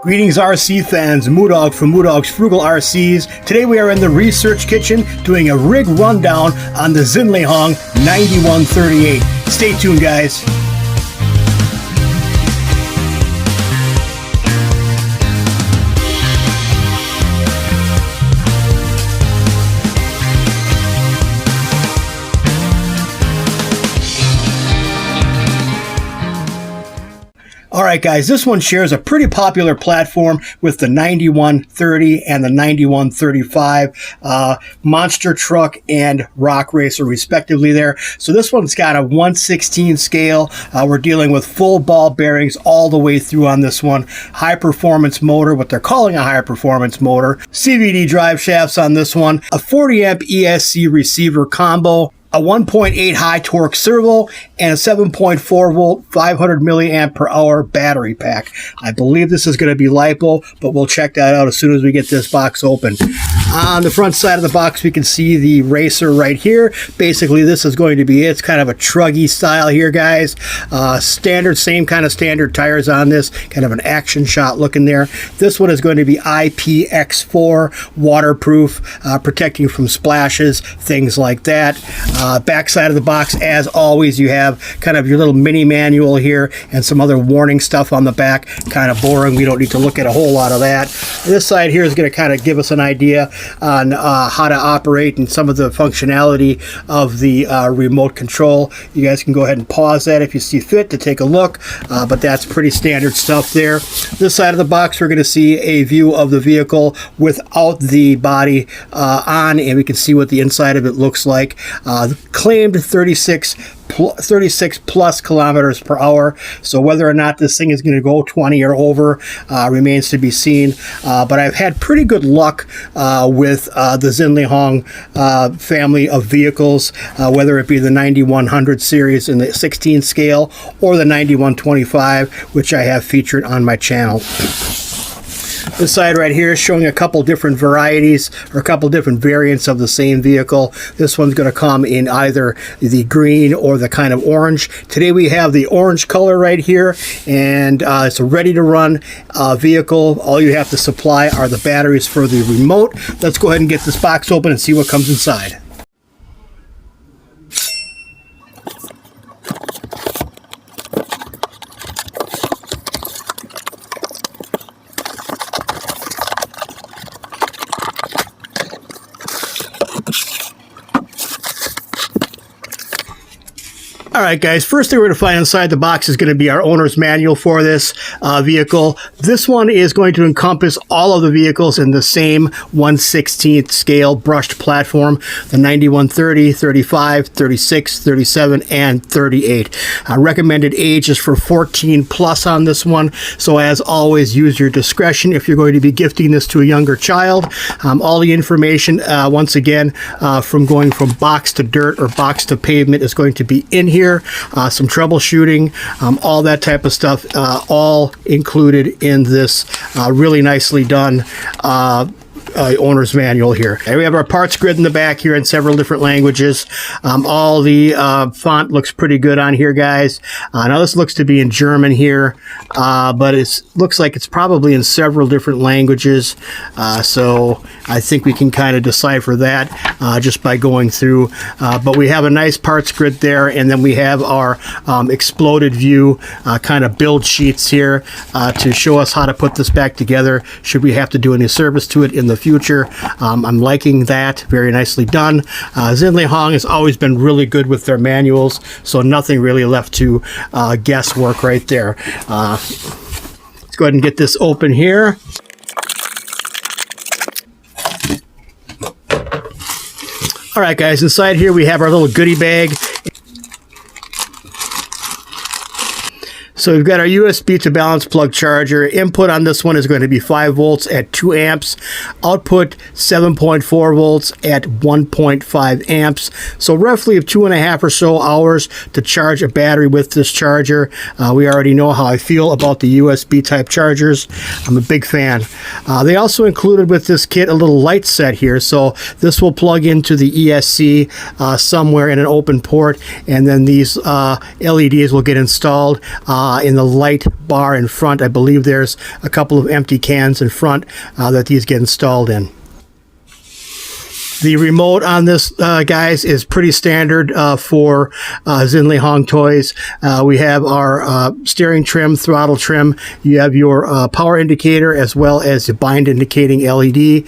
Greetings RC fans, Moodog from Moodog's Frugal RCs. Today we are in the research kitchen doing a rig rundown on the Xinlehong 9138. Stay tuned guys. Alright guys, this one shares a pretty popular platform with the 9130 and the 9135 monster truck and rock racer respectively there. So this one's got a 1/16 scale. We're dealing with full ball bearings all the way through on this one. High performance motor, what they're calling a high performance motor. CVD drive shafts on this one. A 40 amp ESC receiver combo. A 1.8 high torque servo, and a 7.4 volt 500 milliamp per hour battery pack. I believe this is going to be LiPo, but we'll check that out as soon as we get this box open. On the front side of the box, we can see the racer right here. Basically, this is going to be it. It's kind of a Truggy style here, guys. Standard, same kind of standard tires on this. Kind of an action shot looking there. This one is going to be IPX4, waterproof, protecting from splashes, things like that. Back side of the box, as always, you have kind of your little mini manual here and some other warning stuff on the back. Kind of boring. We don't need to look at a whole lot of that. This side here is going to kind of give us an idea on how to operate and some of the functionality of the remote control. You guys can go ahead and pause that if you see fit to take a look, but that's pretty standard stuff there. This side of the box, we're going to see a view of the vehicle without the body on, and we can see what the inside of it looks like. Claimed 36 plus kilometers per hour, so whether or not this thing is going to go 20 or over remains to be seen, but I've had pretty good luck with the Xinlehong family of vehicles, whether it be the 9100 series in the 16 scale or the 9125, which I have featured on my channel. This side right here is showing a couple different varieties or a couple different variants of the same vehicle. This one's going to come in either the green or the kind of orange. Today we have the orange color right here, and it's a ready to run vehicle. All you have to supply are the batteries for the remote. Let's go ahead and get this box open and see what comes inside. Alright guys, first thing we're going to find inside the box is going to be our owner's manual for this vehicle. This one is going to encompass all of the vehicles in the same 1/16 scale brushed platform, the 9130, 35, 36, 37, and 38. Recommended age is for 14 plus on this one, so as always, use your discretion if you're going to be gifting this to a younger child. All the information, once again, from going from box to dirt or box to pavement is going to be in here. Some troubleshooting, all that type of stuff, all included in this really nicely done owner's manual here. And we have our parts grid in the back here in several different languages. All the font looks pretty good on here, guys. Now this looks to be in German here, but it looks like it's probably in several different languages. So I think we can kind of decipher that just by going through. But we have a nice parts grid there, and then we have our exploded view kind of build sheets here to show us how to put this back together should we have to do any service to it in the future. I'm liking that. Very nicely done. Xinlehong has always been really good with their manuals, so nothing really left to guesswork right there. Let's go ahead and get this open here. All right, guys, inside here we have our little goodie bag. So we've got our USB to balance plug charger. Input on this one is going to be 5 volts at 2 amps. Output 7.4 volts at 1.5 amps. So roughly 2.5 or so hours to charge a battery with this charger. We already know how I feel about the USB type chargers. I'm a big fan. They also included with this kit a little light set here. So this will plug into the ESC somewhere in an open port, and then these LEDs will get installed in the light bar in front. I believe there's a couple of empty cans in front that these get installed in. The remote on this, guys, is pretty standard for Xinlehong toys. We have our steering trim, throttle trim. You have your power indicator as well as the bind indicating LED.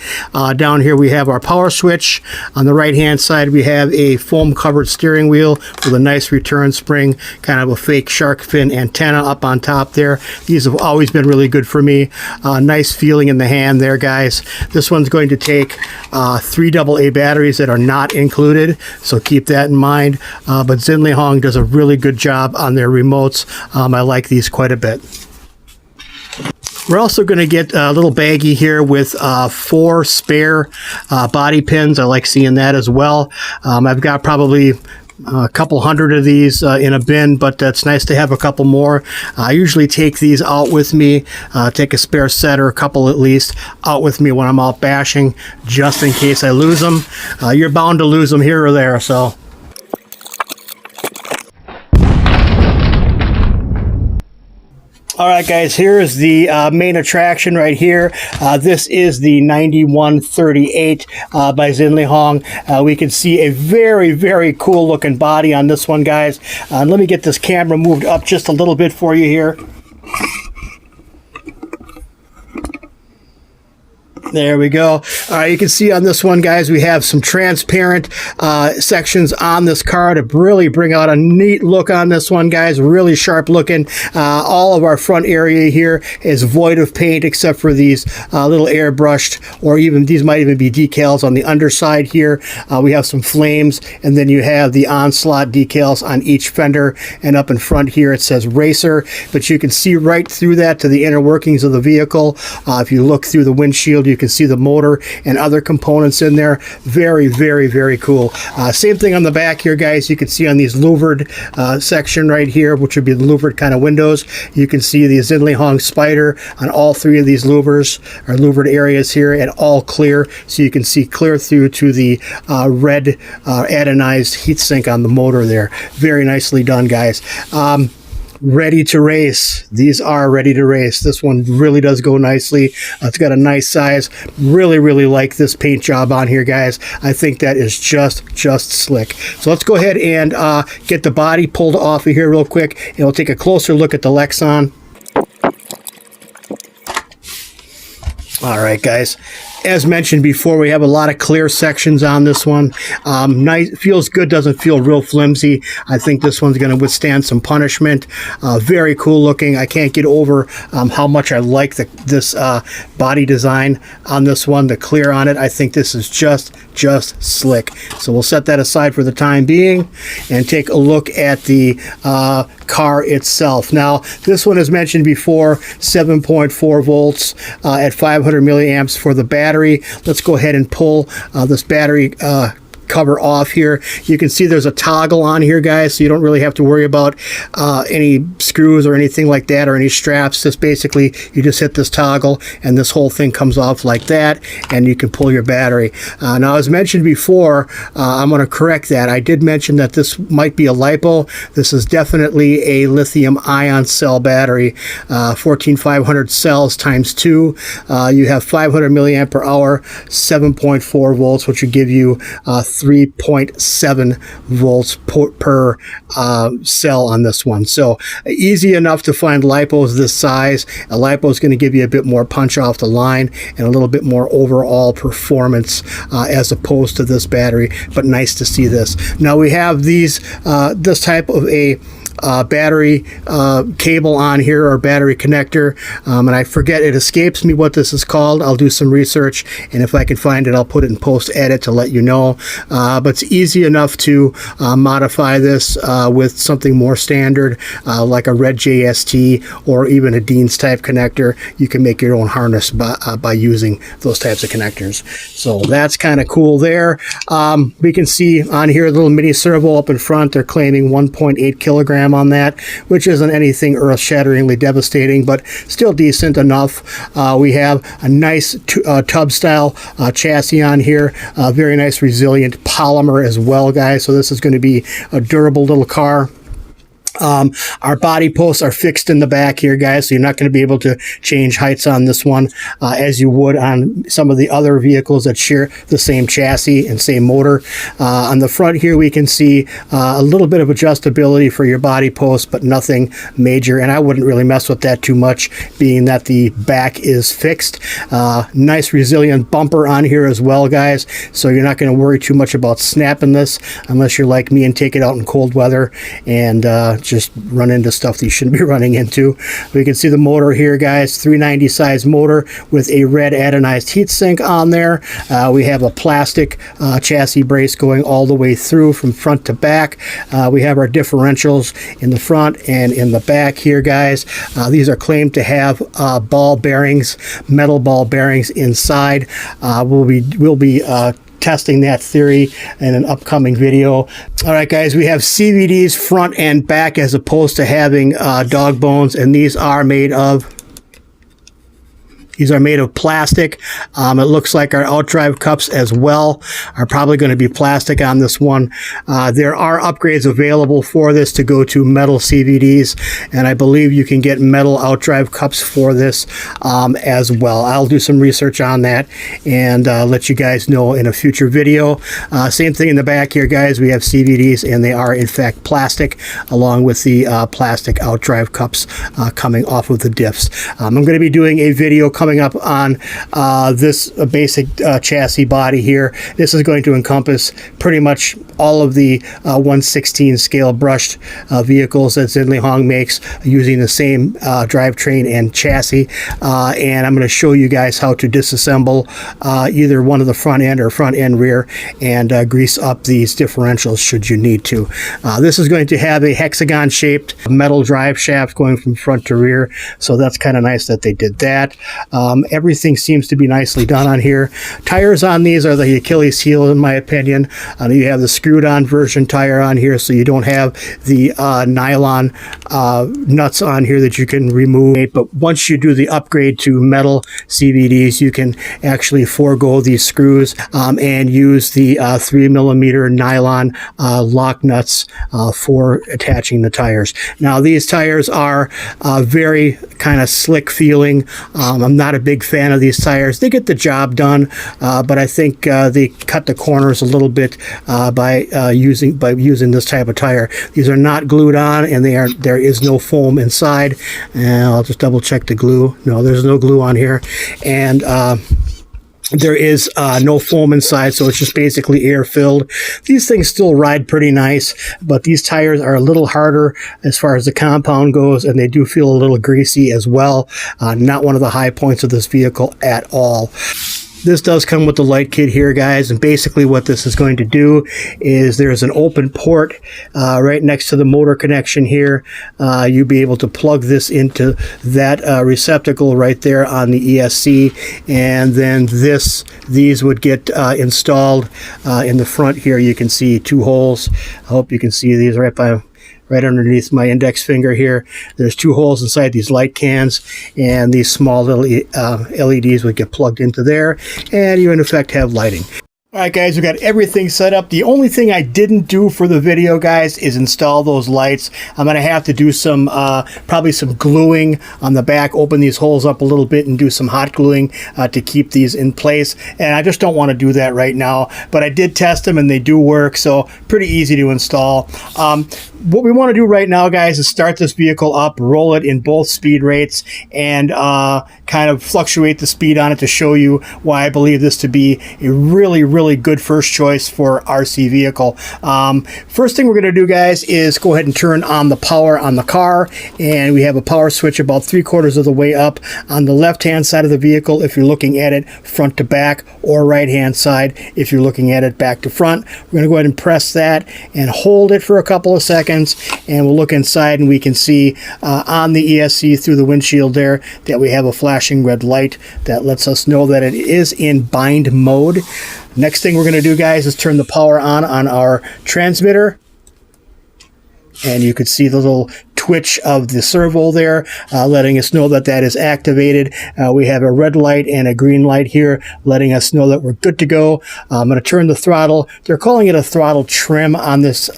Down here we have our power switch. On the right-hand side we have a foam-covered steering wheel with a nice return spring, kind of a fake shark fin antenna up on top there. These have always been really good for me. Nice feeling in the hand there, guys. This one's going to take 3 AA batteries that are not included, so keep that in mind. But Xinlehong does a really good job on their remotes. I like these quite a bit. We're also going to get a little baggie here with 4 spare body pins. I like seeing that as well. I've got probably a couple hundred of these in a bin, but it's nice to have a couple more. I usually take these out with me, take a spare set or a couple at least out with me when I'm out bashing, just in case I lose them. You're bound to lose them here or there, so. All right, guys, here's the main attraction right here. This is the 9138 by Xinlehong. We can see a very, very cool looking body on this one, guys. Let me get this camera moved up just a little bit for you here. There we go. You can see on this one, guys, we have some transparent sections on this car to really bring out a neat look on this one, guys. Really sharp looking. All of our front area here is void of paint except for these little airbrushed, or even these might even be decals on the underside here. We have some flames, and then you have the Onslaught decals on each fender, and up in front here it says Racer, but you can see right through that to the inner workings of the vehicle. If you look through the windshield, you can see the motor and other components in there. Very, very, very cool. Same thing on the back here, guys. You can see on these louvered section right here, which would be the louvered kind of windows. You can see the Xinlehong Spider on all 3 of these louvers, or louvered areas here, and all clear, so you can see clear through to the red anodized heatsink on the motor there. Very nicely done, guys. Ready to race. These are ready to race. This one really does go nicely. It's got a nice size. Really, really like this paint job on here, guys. I think that is just slick. So let's go ahead and get the body pulled off of here real quick, and we'll take a closer look at the Lexan. All right, guys. As mentioned before, we have a lot of clear sections on this one. Nice, feels good, doesn't feel real flimsy. I think this one's going to withstand some punishment. Very cool looking. I can't get over how much I like this body design on this one, the clear on it. I think this is just slick. So we'll set that aside for the time being and take a look at the car itself. Now, this one, as mentioned before, 7.4 volts at 500 milliamps for the battery. Let's go ahead and pull this battery cover off here. You can see there's a toggle on here, guys, so you don't really have to worry about any screws or anything like that, or any straps. Just basically you just hit this toggle and this whole thing comes off like that, and you can pull your battery. Now, as mentioned before, I'm going to correct that. I did mention that this might be a LiPo. This is definitely a lithium ion cell battery. 14500 cells times 2. You have 500 milliamp per hour, 7.4 volts, which would give you 3.7 volts per cell on this one. So easy enough to find LiPos this size. A LiPo is going to give you a bit more punch off the line and a little bit more overall performance as opposed to this battery, but nice to see this. Now we have these this type of a battery cable on here, or battery connector, and I forget, it escapes me what this is called. I'll do some research, and if I can find it, I'll put it in post edit to let you know. But it's easy enough to modify this with something more standard, like a red JST or even a Dean's type connector. You can make your own harness by using those types of connectors. So that's kind of cool there. We can see on here a little mini servo up in front. They're claiming 1.8 kilograms on that, which isn't anything earth-shatteringly devastating, but still decent enough. We have a nice tub-style chassis on here. Very nice, resilient polymer as well, guys. So this is going to be a durable little car. Our body posts are fixed in the back here, guys, so you're not going to be able to change heights on this one as you would on some of the other vehicles that share the same chassis and same motor. On the front here, we can see a little bit of adjustability for your body posts, but nothing major, and I wouldn't really mess with that too much, being that the back is fixed. Nice resilient bumper on here as well, guys, so you're not going to worry too much about snapping this unless you're like me and take it out in cold weather and just run into stuff that you shouldn't be running into. We can see the motor here, guys, 390 size motor with a red anodized heatsink on there. We have a plastic chassis brace going all the way through from front to back. We have our differentials in the front and in the back here, guys. These are claimed to have ball bearings, metal ball bearings inside. We'll be testing that theory in an upcoming video. All right, guys, we have CVDs front and back as opposed to having dog bones, and these are made of plastic. It looks like our outdrive cups as well are probably going to be plastic on this one. There are upgrades available for this to go to metal CVDs, and I believe you can get metal outdrive cups for this as well. I'll do some research on that and let you guys know in a future video. Same thing in the back here, guys. We have CVDs, and they are in fact plastic, along with the plastic outdrive cups coming off of the diffs. I'm going to be doing a video coming up on this basic chassis body here. This is going to encompass pretty much all of the 1/16 scale brushed vehicles that Xinlehong makes using the same drivetrain and chassis, and I'm going to show you guys how to disassemble either one of the front end or front end rear and grease up these differentials should you need to. This is going to have a hexagon shaped metal drive shaft going from front to rear, so that's kind of nice that they did that. Everything seems to be nicely done on here. Tires on these are the Achilles heel, in my opinion. You have the screwed on version tire on here, so you don't have the nylon nuts on here that you can remove. But once you do the upgrade to metal CVDs, you can actually forego these screws and use the 3mm nylon lock nuts for attaching the tires. Now, these tires are very kind of slick feeling. I'm not a big fan of these tires. They get the job done, but I think they cut the corners a little bit by using this type of tire. These are not glued on, and there is no foam inside. And I'll just double check the glue. No, there's no glue on here, and there is no foam inside, so it's just basically air filled. These things still ride pretty nice, but these tires are a little harder as far as the compound goes, and they do feel a little greasy as well. Not one of the high points of this vehicle at all. This does come with the light kit here, guys, and basically what this is going to do is there's an open port right next to the motor connection here. You'll be able to plug this into that receptacle right there on the ESC, and then these would get installed in the front here. You can see two holes. I hope you can see these right underneath my index finger here. There's two holes inside these light cans, and these small little LEDs would get plugged into there, and you in effect have lighting. All right, guys, we got everything set up. The only thing I didn't do for the video, guys, is install those lights. I'm going to have to do some, probably some gluing on the back, open these holes up a little bit and do some hot gluing to keep these in place. And I just don't want to do that right now, but I did test them and they do work, so pretty easy to install. What we want to do right now, guys, is start this vehicle up, roll it in both speed rates, and kind of fluctuate the speed on it to show you why I believe this to be a really good first choice for RC vehicle. First thing we're going to do, guys, is go ahead and turn on the power on the car, and we have a power switch about 3/4 of the way up on the left hand side of the vehicle if you're looking at it front to back, or right hand side if you're looking at it back to front. We're going to go ahead and press that and hold it for a couple of seconds, and we'll look inside and we can see on the ESC through the windshield there that we have a flashing red light that lets us know that it is in bind mode. Next thing we're going to do, guys, is turn the power on our transmitter, and you could see the little twitch of the servo there, letting us know that that is activated. We have a red light and a green light here, letting us know that we're good to go. I'm going to turn the throttle. They're calling it a throttle trim on this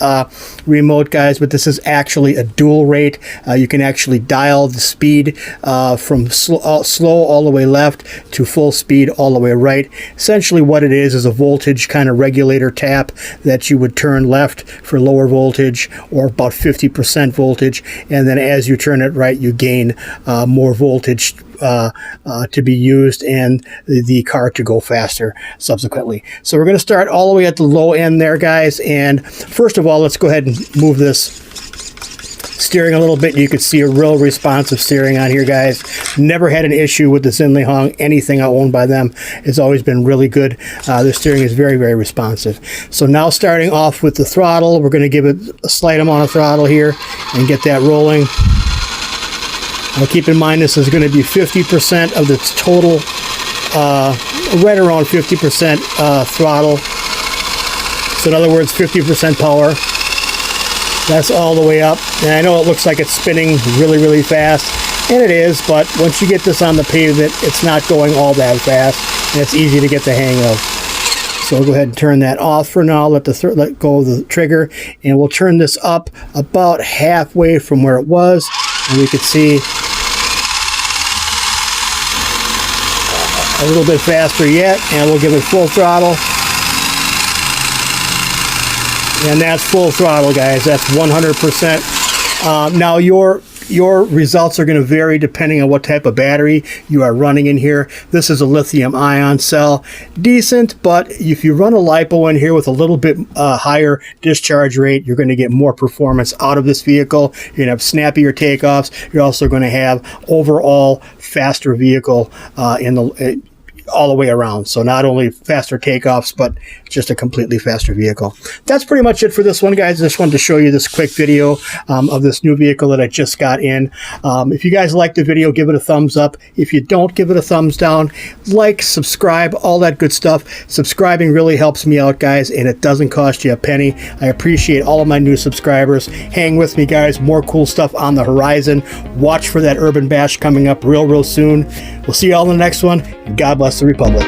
remote, guys, but this is actually a dual rate. You can actually dial the speed from slow all the way left to full speed all the way right. Essentially what it is a voltage kind of regulator tap that you would turn left for lower voltage or about 50% voltage, and then as you turn it right you gain more voltage to be used and the car to go faster subsequently. So we're going to start all the way at the low end there, guys, and first of all let's go ahead and move this steering a little bit. You can see a real responsive steering on here, guys. Never had an issue with the Xinlehong. Anything I owned by them, it's always been really good. The steering is very, very responsive. So now starting off with the throttle, we're going to give it a slight amount of throttle here and get that rolling. Now keep in mind this is going to be 50% of the total, right around 50% throttle. So in other words, 50% power. That's all the way up, and I know it looks like it's spinning really, really fast, and it is, but once you get this on the pavement, it's not going all that fast, and it's easy to get the hang of. So we'll go ahead and turn that off for now, let go of the trigger, and we'll turn this up about halfway from where it was, and we can see a little bit faster yet, and we'll give it full throttle. And that's full throttle, guys. That's 100%. Now your results are going to vary depending on what type of battery you are running in here. This is a lithium-ion cell. Decent, but if you run a LiPo in here with a little bit higher discharge rate, you're going to get more performance out of this vehicle. You're going to have snappier takeoffs. You're also going to have overall faster vehicle all the way around. So not only faster takeoffs, but just a completely faster vehicle. That's pretty much it for this one, guys. I just wanted to show you this quick video of this new vehicle that I just got in. If you guys like the video, give it a thumbs up. If you don't, give it a thumbs down. Like, subscribe, all that good stuff. Subscribing really helps me out, guys, and it doesn't cost you a penny. I appreciate all of my new subscribers. Hang with me, guys. More cool stuff on the horizon. Watch for that Urban Bash coming up real soon. We'll see you all in the next one. God bless the Republic.